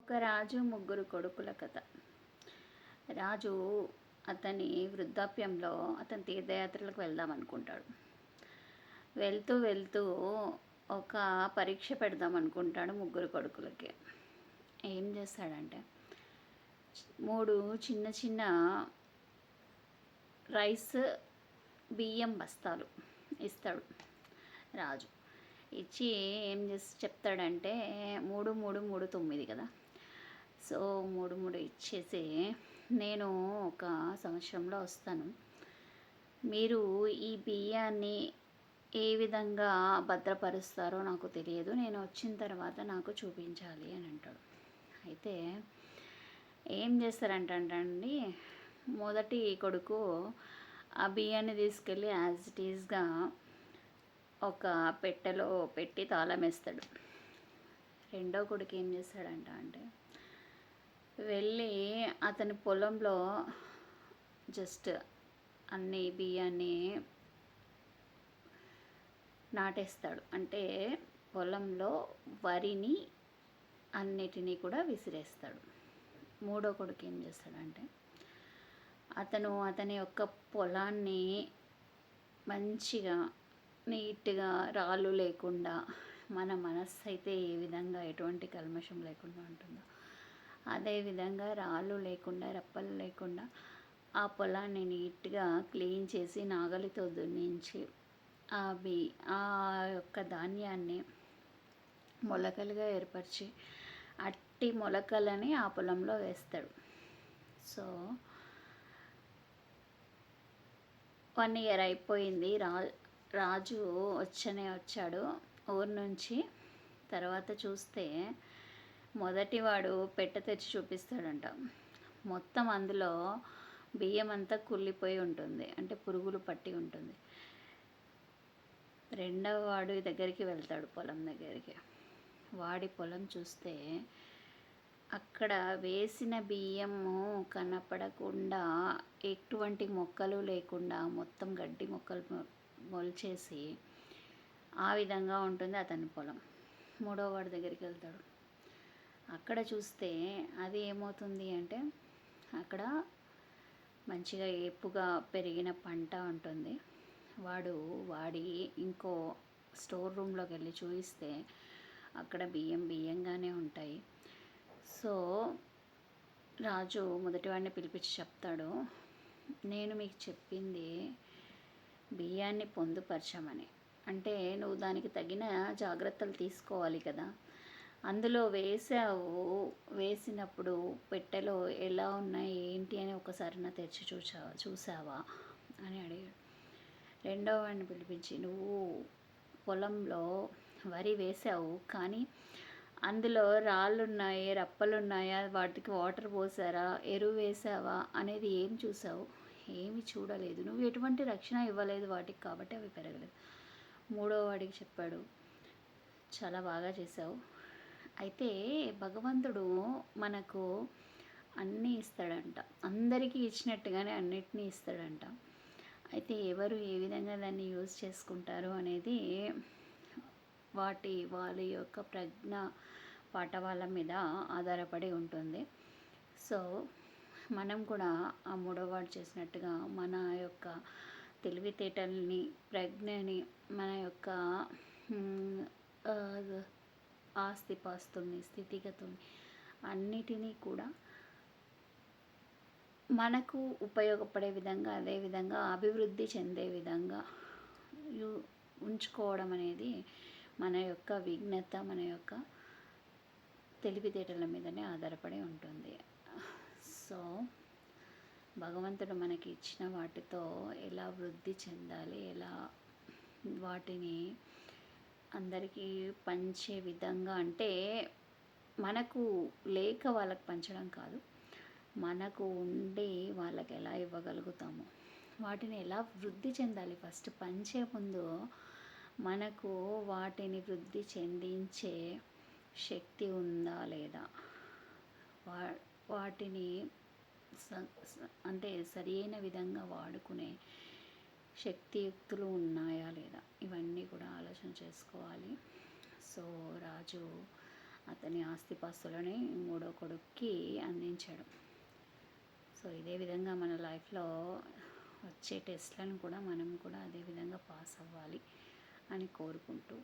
ఒక రాజు ముగ్గురు కొడుకుల కథ. రాజు అతని వృద్ధాప్యంలో అతను తీర్థయాత్రలకు వెళ్దాం అనుకుంటాడు. వెళ్తూ వెళ్తూ ఒక పరీక్ష పెడదాం అనుకుంటాడు ముగ్గురు కొడుకులకి. ఏం చేస్తాడంటే 3 చిన్న చిన్న రైస్ బియ్యం బస్తాలు ఇస్తాడు రాజు. ఇచ్చి ఏం చెప్తాడంటే 3 3 3 9 కదా. సో 3 3 ఇచ్చేసి నేను ఒక సంవత్సరంలో వస్తాను, మీరు ఈ బియ్యాన్ని ఏ విధంగా భద్రపరుస్తారో నాకు తెలియదు, నేను వచ్చిన తర్వాత నాకు చూపించాలి అని అంటాడు. అయితే ఏం చేస్తారంటండి, మొదటి కొడుకు ఆ బియ్యాన్ని తీసుకెళ్ళి యాజ్ ఇట్ ఈస్గా ఒక పెట్టెలో పెట్టి తాళం వేస్తాడు. రెండో కొడుకు ఏం చేస్తాడంట అంటే వెళ్ళి అతని పొలంలో జస్ట్ అన్ని బియ్యాన్ని నాటేస్తాడు. అంటే పొలంలో వరిని అన్నిటినీ కూడా విసిరేస్తాడు. మూడో కొడుకు ఏం చేస్తాడంటే అతని యొక్క పొలాన్ని మంచిగా నీట్గా రాళ్ళు లేకుండా, మన మనస్సు అయితే ఏ విధంగా ఎటువంటి కల్మషం లేకుండా ఉంటుందో అదేవిధంగా రాళ్ళు లేకుండా రప్పలు లేకుండా ఆ పొలాన్ని నీట్గా క్లీన్ చేసి నాగలితో దున్నించి ఆ యొక్క ధాన్యాన్ని మొలకలుగా ఏర్పరిచి అట్టి మొలకలని ఆ పొలంలో వేస్తాడు. సో 1 year అయిపోయింది. రాజు వచ్చాడు ఊరు నుంచి. తర్వాత చూస్తే మొదటివాడు పెట్టె తెచ్చి చూపిస్తాడంట. మొత్తం అందులో బియ్యం అంతా కుళ్ళిపోయి ఉంటుంది, అంటే పురుగులు పట్టి ఉంటుంది. రెండవ వాడు దగ్గరికి వెళ్తాడు, పొలం దగ్గరికి. వాడి పొలం చూస్తే అక్కడ వేసిన బియ్యము కనపడకుండా, ఎటువంటి మొక్కలు లేకుండా మొత్తం గడ్డి మొక్కలు మొలిచేసి ఆ విధంగా ఉంటుంది అతని పొలం. మూడో వాడి దగ్గరికి వెళ్తాడు. అక్కడ చూస్తే అది ఏమవుతుంది అంటే అక్కడ మంచిగా ఏపుగా పెరిగిన పంట ఉంటుంది. వాడి ఇంకో స్టోర్ రూమ్లోకి వెళ్ళి చూపిస్తే అక్కడ బియ్యంగానే ఉంటాయి. సో రాజు మొదటివాడిని పిలిపించి చెప్తాడు, నేను మీకు చెప్పింది బియ్యాన్ని పొందుపరచమని, అంటే నువ్వు దానికి తగిన జాగ్రత్తలు తీసుకోవాలి కదా. అందులో వేసినప్పుడు పెట్టెలో ఎలా ఉన్నాయి ఏంటి అని ఒకసారి నా తెరిచి చూసావా అని అడిగాడు. రెండవ వాడిని పిలిపించి, నువ్వు పొలంలో వరి వేసావు, కానీ అందులో రాళ్ళు ఉన్నాయి, రప్పలు ఉన్నాయా, వాటికి వాటర్ పోసారా, ఎరువు వేసావా అనేది ఏం చూసావు? ఏమి చూడలేదు, నువ్వు ఎటువంటి రక్షణ ఇవ్వలేదు వాటికి, కాబట్టి అవి పెరగలేదు. మూడో వాడికి చెప్పాడు, చాలా బాగా చేసావు. అయితే భగవంతుడు మనకు అన్నీ ఇస్తాడంట, అందరికీ ఇచ్చినట్టుగానే అన్నిటినీ ఇస్తాడంట. అయితే ఎవరు ఏ విధంగా దాన్ని యూజ్ చేసుకుంటారు అనేది వాళ్ళ యొక్క ప్రజ్ఞ పాఠవాల మీద ఆధారపడి ఉంటుంది. సో మనం కూడా ఆ మూడోవాడు చేసినట్టుగా మన యొక్క తెలివితేటల్ని, ప్రజ్ఞని, మన యొక్క ఆస్తిపాస్తుల్ని, స్థితిగతుల్ని అన్నిటినీ కూడా మనకు ఉపయోగపడే విధంగా, అదేవిధంగా అభివృద్ధి చెందే విధంగా ఉంచుకోవడం అనేది మన యొక్క విఘ్నత, మన యొక్క తెలివితేటల మీదనే ఆధారపడి ఉంటుంది. సో భగవంతుడు మనకి ఇచ్చిన వాటితో ఎలా వృద్ధి చెందాలి, ఎలా వాటిని అందరికీ పంచే విధంగా, అంటే మనకు లేక వాళ్ళకి పంచడం కాదు, మనకు ఉండి వాళ్ళకి ఎలా ఇవ్వగలుగుతాము, వాటిని ఎలా వృద్ధి చెందాలి. ఫస్ట్ పంచే ముందు మనకు వాటిని వృద్ధి చెందించే శక్తి ఉందా లేదా, వాటిని అంటే సరైన విధంగా వాడుకునే శక్తియుక్తులు ఉన్నాయా లేదా, ఇవన్నీ కూడా ఆలోచన చేసుకోవాలి. సో రాజు అతని ఆస్తిపాస్తులని మూడో కొడుక్కి అందించాడు. సో ఇదే విధంగా మన లైఫ్లో వచ్చే టెస్ట్లను కూడా మనం కూడా అదే విధంగా పాస్ అవ్వాలి అని కోరుకుంటూ